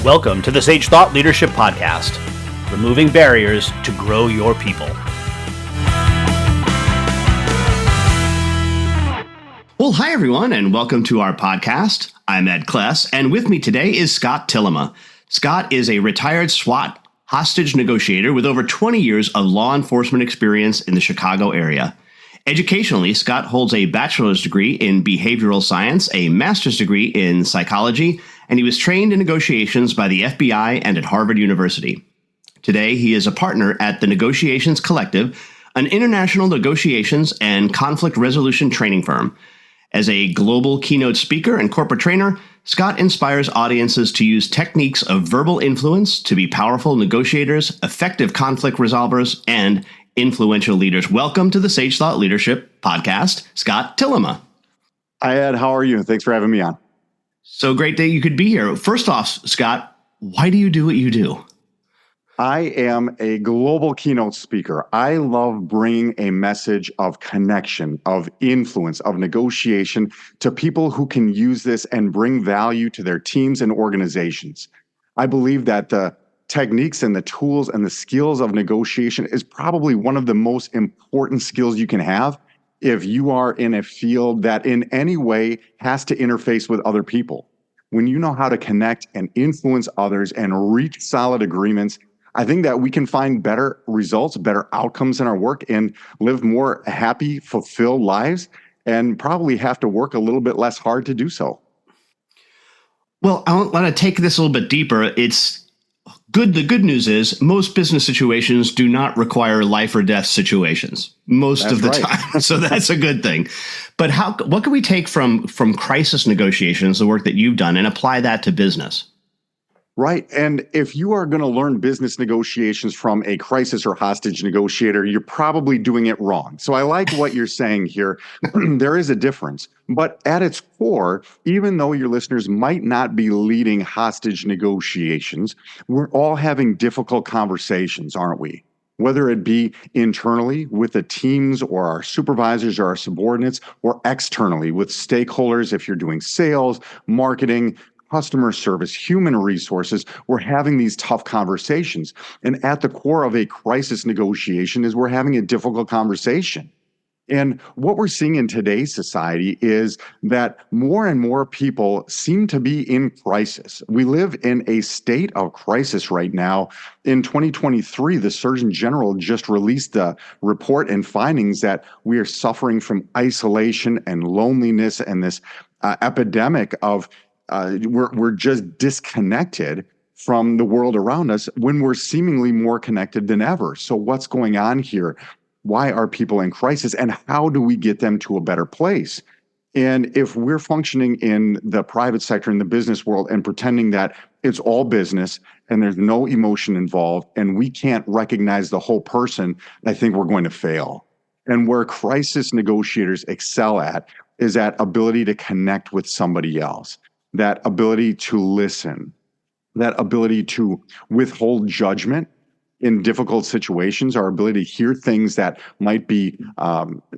Welcome to the Sage Thought Leadership Podcast, removing barriers to grow your people. Well, hi everyone, and welcome to our podcast. I'm Ed Kless, and with me today is Scott Tillema. Scott is a retired SWAT hostage negotiator with over 20 years of law enforcement experience in the Chicago area. Educationally, Scott holds a bachelor's degree in behavioral science, a master's degree in psychology, and he was trained in negotiations by the FBI and at Harvard University. Today, he is a partner at the Negotiations Collective, an international negotiations and conflict resolution training firm. As a global keynote speaker and corporate trainer, Scott inspires audiences to use techniques of verbal influence to be powerful negotiators, effective conflict resolvers, and influential leaders. Welcome to the Sage Thought Leadership Podcast, Scott Tillema. Hi, Ed. How are you? Thanks for having me on. So great that you could be here. First off, Scott, why do you do what you do? I am a global keynote speaker. I love bringing a message of connection, of influence, of negotiation to people who can use this and bring value to their teams and organizations. I believe that the techniques and the tools and the skills of negotiation is probably one of the most important skills you can have if you are in a field that in any way has to interface with other people. When you know how to connect and influence others and reach solid agreements, I think that we can find better results, better outcomes in our work, and live more happy, fulfilled lives, and probably have to work a little bit less hard to do so. Well, I want to take this a little bit deeper. It's good. The good news is most business situations do not require life or death situations most of the time. So that's a good thing. But what can we take from crisis negotiations, the work that you've done, and apply that to business? Right. And if you are going to learn business negotiations from a crisis or hostage negotiator, you're probably doing it wrong. So I like what you're saying here. There is a difference. But at its core, even though your listeners might not be leading hostage negotiations, we're all having difficult conversations, aren't we? Whether it be internally with the teams or our supervisors or our subordinates, or externally with stakeholders, if you're doing sales, marketing, customer service, human resources, we're having these tough conversations. And at the core of a crisis negotiation is we're having a difficult conversation. And what we're seeing in today's society is that more and more people seem to be in crisis. We live in a state of crisis right now. In 2023, the Surgeon General just released a report and findings that we are suffering from isolation and loneliness and this epidemic of we're just disconnected from the world around us when we're seemingly more connected than ever. So what's going on here? Why are people in crisis, and how do we get them to a better place? And if we're functioning in the private sector, in the business world, and pretending that it's all business and there's no emotion involved and we can't recognize the whole person, I think we're going to fail. And where crisis negotiators excel at is that ability to connect with somebody else, that ability to listen, that ability to withhold judgment in difficult situations, our ability to hear things that might be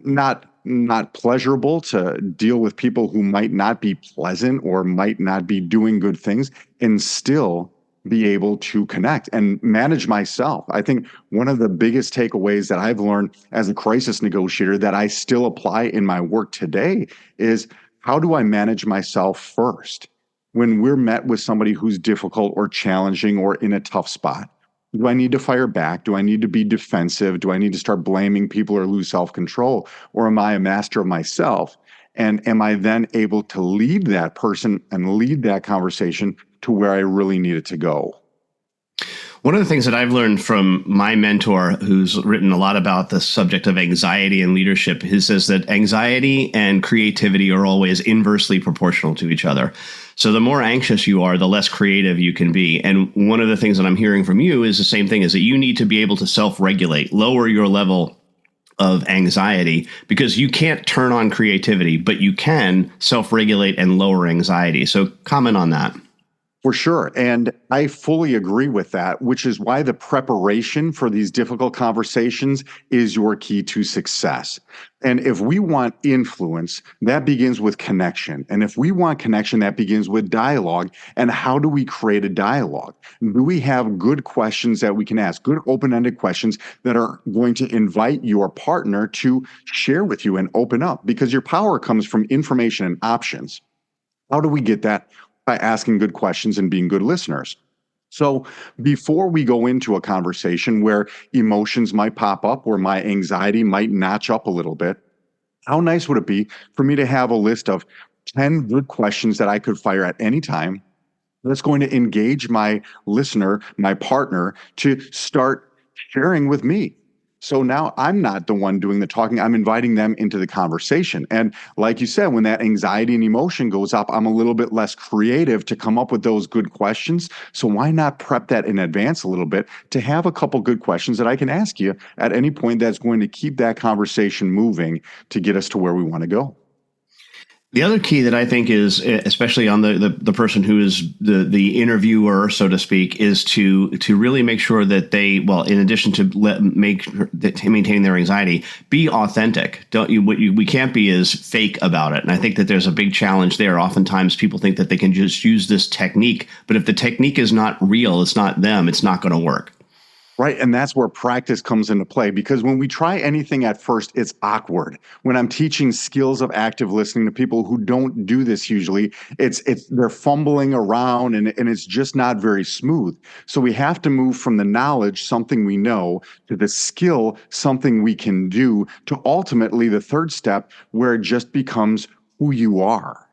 not pleasurable, to deal with people who might not be pleasant or might not be doing good things, and still be able to connect and manage myself. I think one of the biggest takeaways that I've learned as a crisis negotiator that I still apply in my work today is, how do I manage myself first? When we're met with somebody who's difficult or challenging or in a tough spot, do I need to fire back? Do I need to be defensive? Do I need to start blaming people or lose self-control? Or am I a master of myself? And am I then able to lead that person and lead that conversation to where I really need it to go? One of the things that I've learned from my mentor, who's written a lot about the subject of anxiety and leadership, he says that anxiety and creativity are always inversely proportional to each other. So the more anxious you are, the less creative you can be. And one of the things that I'm hearing from you is the same thing, is that you need to be able to self-regulate, lower your level of anxiety, because you can't turn on creativity, but you can self-regulate and lower anxiety. So comment on that. For sure. And I fully agree with that, which is why the preparation for these difficult conversations is your key to success. And if we want influence, that begins with connection. And if we want connection, that begins with dialogue. And how do we create a dialogue? Do we have good questions that we can ask, good open ended questions that are going to invite your partner to share with you and open up? Because your power comes from information and options. How do we get that? By asking good questions and being good listeners. So before we go into a conversation where emotions might pop up, where my anxiety might notch up a little bit, how nice would it be for me to have a list of 10 good questions that I could fire at any time that's going to engage my listener, my partner, to start sharing with me? So now I'm not the one doing the talking. I'm inviting them into the conversation. And like you said, when that anxiety and emotion goes up, I'm a little bit less creative to come up with those good questions. So why not prep that in advance a little bit to have a couple good questions that I can ask you at any point that's going to keep that conversation moving to get us to where we want to go? The other key that I think is, especially on the person who is the interviewer, so to speak, is to really make sure that they, well, in addition to maintain their anxiety, be authentic. We can't be as fake about it. And I think that there's a big challenge there. Oftentimes people think that they can just use this technique, but if the technique is not real, it's not them, it's not going to work. Right. And that's where practice comes into play, because when we try anything at first, it's awkward. When I'm teaching skills of active listening to people who don't do this usually, they're fumbling around and it's just not very smooth. So we have to move from the knowledge, something we know, to the skill, something we can do, to ultimately the third step where it just becomes who you are.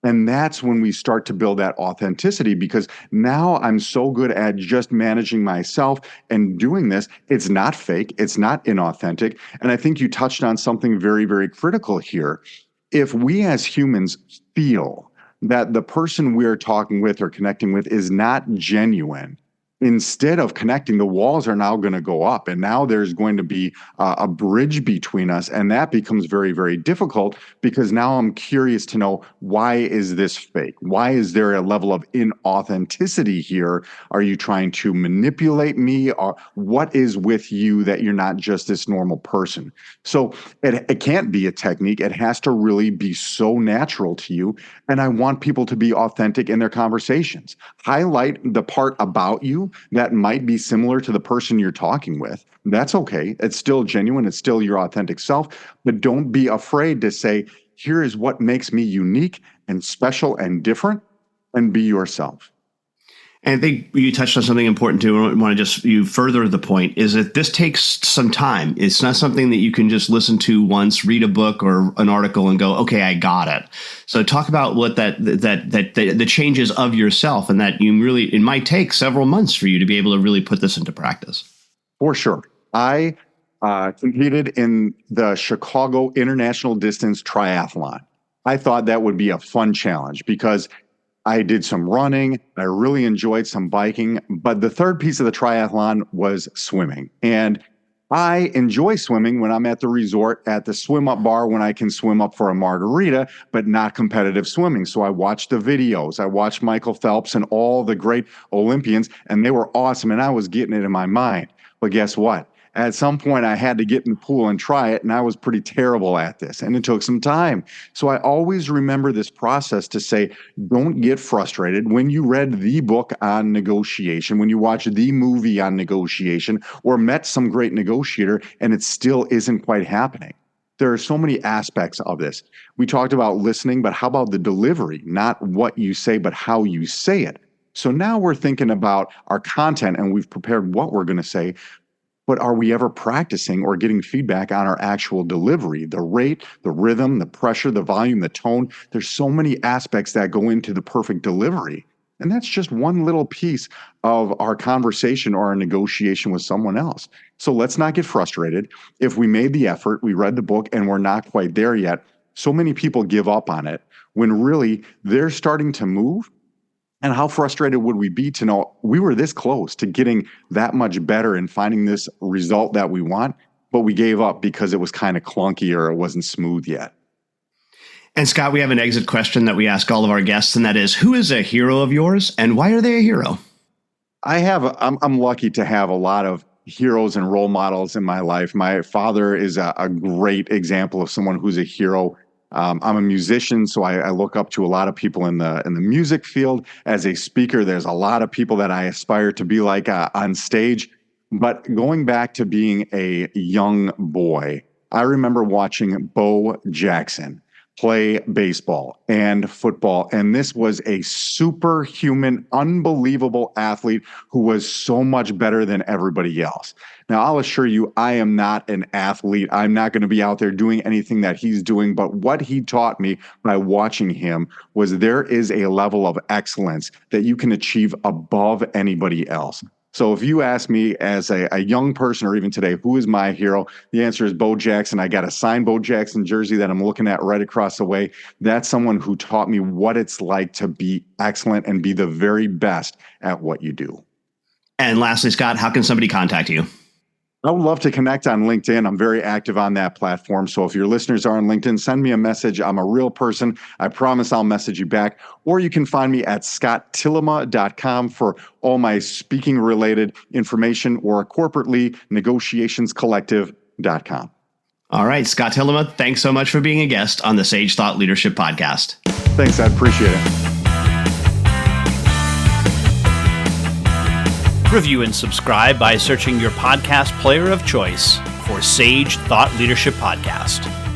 And that's when we start to build that authenticity, because now I'm so good at just managing myself and doing this. It's not fake. It's not inauthentic. And I think you touched on something very, very critical here. If we as humans feel that the person we're talking with or connecting with is not genuine, instead of connecting, the walls are now going to go up. And now there's going to be a bridge between us. And that becomes very, very difficult, because now I'm curious to know, why is this fake? Why is there a level of inauthenticity here? Are you trying to manipulate me? Or what is with you that you're not just this normal person? So it can't be a technique. It has to really be so natural to you. And I want people to be authentic in their conversations. Highlight the part about you that might be similar to the person you're talking with. That's okay. It's still genuine. It's still your authentic self. But don't be afraid to say, here is what makes me unique and special and different, and be yourself. And I think you touched on something important too. I want to just you further the point is that this takes some time. It's not something that you can just listen to once, read a book or an article and go, okay, I got it. So talk about what the changes of yourself, and that it might take several months for you to be able to really put this into practice. For sure. I competed in the Chicago International Distance Triathlon. I thought that would be a fun challenge, because I did some running. I really enjoyed some biking, but the third piece of the triathlon was swimming. And I enjoy swimming when I'm at the resort at the swim up bar, when I can swim up for a margarita, but not competitive swimming. So I watched the videos. I watched Michael Phelps and all the great Olympians, and they were awesome. And I was getting it in my mind. But guess what? At some point, I had to get in the pool and try it, and I was pretty terrible at this, and it took some time. So I always remember this process to say, don't get frustrated. When you read the book on negotiation, when you watch the movie on negotiation, or met some great negotiator, and it still isn't quite happening. There are so many aspects of this. We talked about listening, but how about the delivery? Not what you say, but how you say it. So now we're thinking about our content, and we've prepared what we're going to say. But are we ever practicing or getting feedback on our actual delivery, the rate, the rhythm, the pressure, the volume, the tone? There's so many aspects that go into the perfect delivery. And that's just one little piece of our conversation or our negotiation with someone else. So let's not get frustrated. If we made the effort, we read the book, and we're not quite there yet, so many people give up on it when really they're starting to move. And how frustrated would we be to know we were this close to getting that much better and finding this result that we want, but we gave up because it was kind of clunky or it wasn't smooth yet. And Scott, we have an exit question that we ask all of our guests, and that is, who is a hero of yours and why are they a hero? I'm lucky to have a lot of heroes and role models in my life. My father is a great example of someone who's a hero. I'm a musician, so I look up to a lot of people in the music field. As a speaker, there's a lot of people that I aspire to be like on stage. But going back to being a young boy, I remember watching Bo Jackson play baseball and football. And this was a superhuman, unbelievable athlete who was so much better than everybody else. Now, I'll assure you, I am not an athlete. I'm not going to be out there doing anything that he's doing. But what he taught me by watching him was there is a level of excellence that you can achieve above anybody else. So if you ask me as a young person or even today, who is my hero? The answer is Bo Jackson. I got a signed Bo Jackson jersey that I'm looking at right across the way. That's someone who taught me what it's like to be excellent and be the very best at what you do. And lastly, Scott, how can somebody contact you? I would love to connect on LinkedIn. I'm very active on that platform. So if your listeners are on LinkedIn, send me a message. I'm a real person. I promise I'll message you back. Or you can find me at scotttillema.com for all my speaking related information, or corporately negotiationscollective.com. All right, Scott Tillema, thanks so much for being a guest on the Sage Thought Leadership Podcast. Thanks, I appreciate it. Review and subscribe by searching your podcast player of choice for Sage Thought Leadership Podcast.